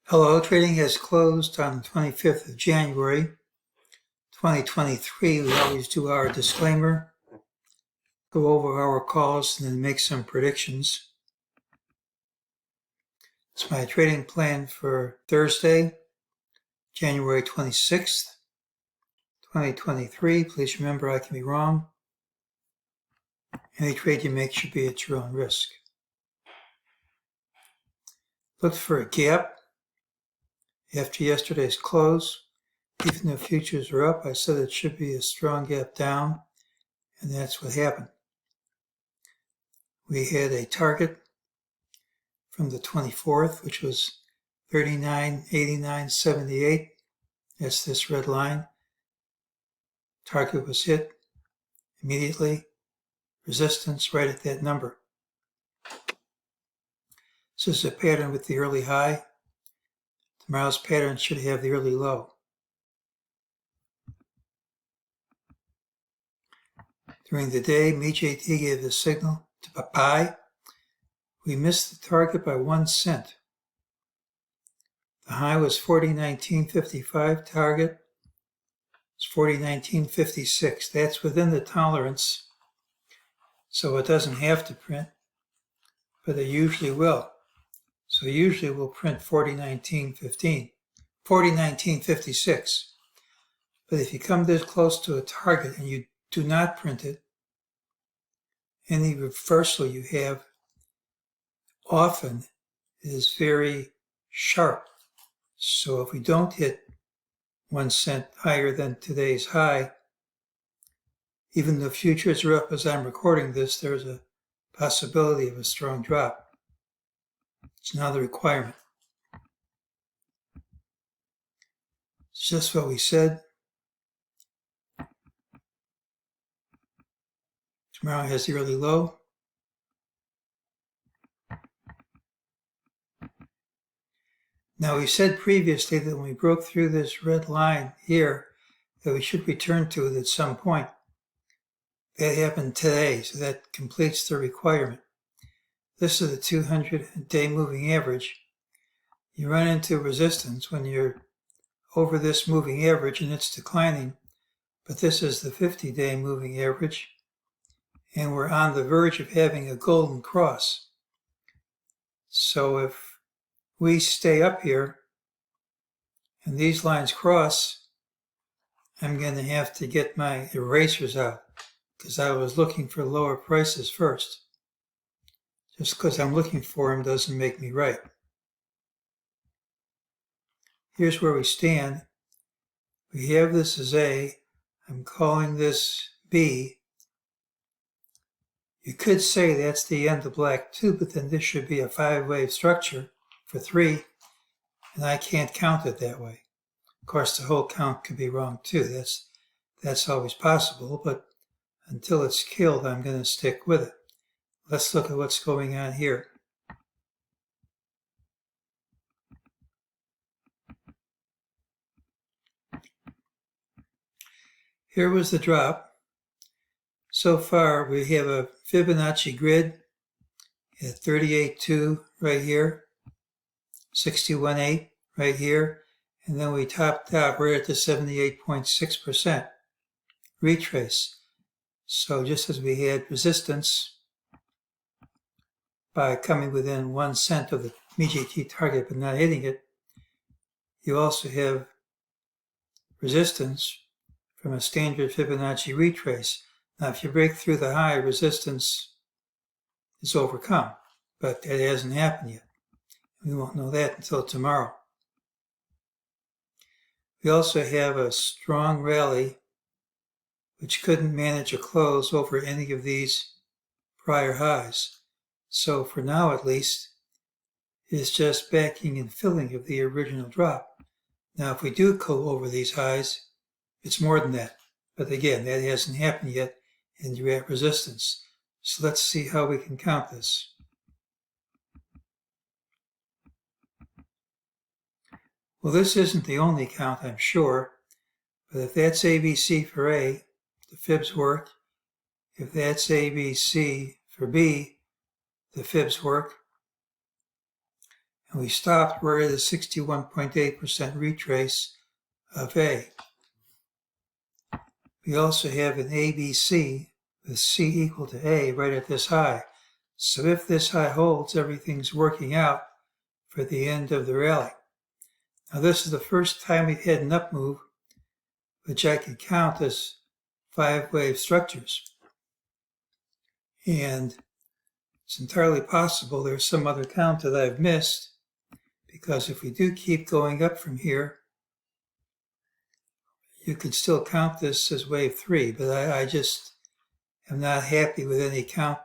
Hello, trading has closed on the 25th of January, 2023. We always do our disclaimer, go over our calls, and then make some predictions. It's my trading plan for Thursday, January 26th, 2023. Please remember I can be wrong. Any trade you make should be at your own risk. Look for a gap after yesterday's close. Even though futures are up, I said it should be a strong gap down, and that's what happened. We had a target from the 24th, which was 39.8978. That's this red line. Target was hit immediately. Resistance right at that number. This is a pattern with the early high. Tomorrow's pattern should have the early low. During the day, MEJT gave the signal to buy. We missed the target by 1 cent. The high was 40.1955. Target is 40.1956. That's within the tolerance, so it doesn't have to print, but it usually will. So usually we'll print 40.1956. But if you come this close to a target and you do not print it, any reversal you have often is very sharp. So if we don't hit 1 cent higher than today's high, even though futures are up as I'm recording this, there's a possibility of a strong drop. It's not a requirement. It's just what we said. Tomorrow has the early low. Now, we said previously that when we broke through this red line here, that we should return to it at some point. That happened today, so that completes the requirement. This is the 200-day moving average. You run into resistance when you're over this moving average and it's declining, but this is the 50-day moving average, and we're on the verge of having a golden cross. So if we stay up here and these lines cross, I'm going to have to get my erasers out because I was looking for lower prices first. Just because I'm looking for them doesn't make me right. Here's where we stand. We have this as A. I'm calling this B. You could say that's the end of black 2, but then this should be a 5-wave structure for 3, and I can't count it that way. Of course, the whole count could be wrong too. That's always possible, but until it's killed, I'm going to stick with it. Let's look at what's going on here. Here was the drop. So far, we have a Fibonacci grid at 38.2 right here, 61.8 right here, and then we topped out right at the 78.6% retrace. So just as we had resistance by coming within 1 cent of the MEJT target but not hitting it, you also have resistance from a standard Fibonacci retrace. Now, if you break through the high, resistance is overcome, but that hasn't happened yet. We won't know that until tomorrow. We also have a strong rally which couldn't manage a close over any of these prior highs. So for now, at least, it's just backing and filling of the original drop. Now, if we do go over these highs, it's more than that. But again, that hasn't happened yet, and you're at resistance. So let's see how we can count this. Well, this isn't the only count, I'm sure, but if that's ABC for A, the fibs work. If that's ABC for B, the fibs work. and we stopped right at a 61.8% retrace of A. We also have an ABC with C equal to A right at this high. So if this high holds, everything's working out for the end of the rally. Now this is the first time we've had an up move, which I can count as 5-wave structures. And it's entirely possible there's some other count that I've missed, because if we do keep going up from here, you could still count this as wave 3, but I just am not happy with any count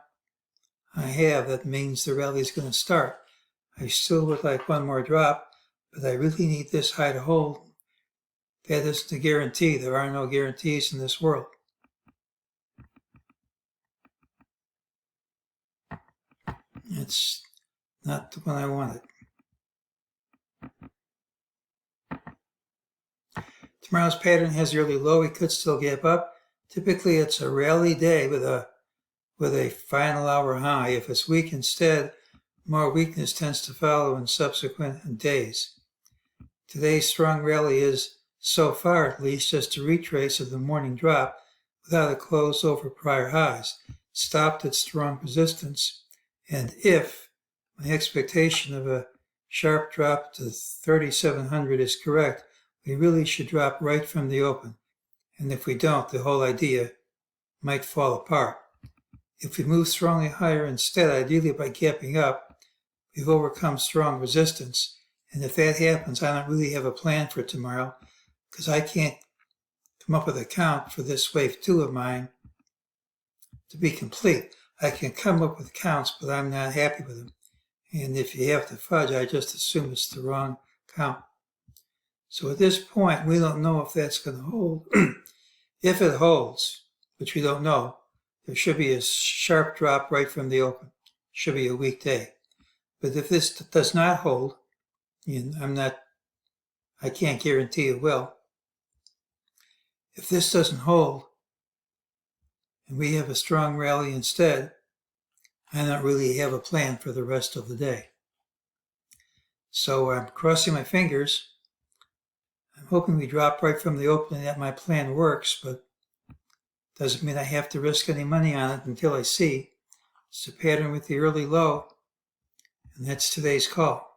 I have. That means the rally is going to start. I still would like one more drop, but I really need this high to hold. That isn't a guarantee. There are no guarantees in this world. It's not the one I wanted. Tomorrow's pattern has the early low. We could still gap up. Typically, it's a rally day with a final hour high. If it's weak instead, more weakness tends to follow in subsequent days. Today's strong rally is, so far at least, just a retrace of the morning drop without a close over prior highs. Stopped at strong resistance, and if my expectation of a sharp drop to 3,700 is correct, we really should drop right from the open. And if we don't, the whole idea might fall apart. If we move strongly higher instead, ideally by gapping up, we've overcome strong resistance. And if that happens, I don't really have a plan for tomorrow, because I can't come up with a count for this wave 2 of mine to be complete. I can come up with counts, but I'm not happy with them. And if you have to fudge, I just assume it's the wrong count. So at this point, we don't know if that's going to hold. If it holds, which we don't know, there should be a sharp drop right from the open. Should be a weak day. But if this does not hold, and I can't guarantee it will. If this doesn't hold, and we have a strong rally instead, I don't really have a plan for the rest of the day. So I'm crossing my fingers. I'm hoping we drop right from the open and that my plan works, but doesn't mean I have to risk any money on it until I see. It's a pattern with the early low, and that's today's call.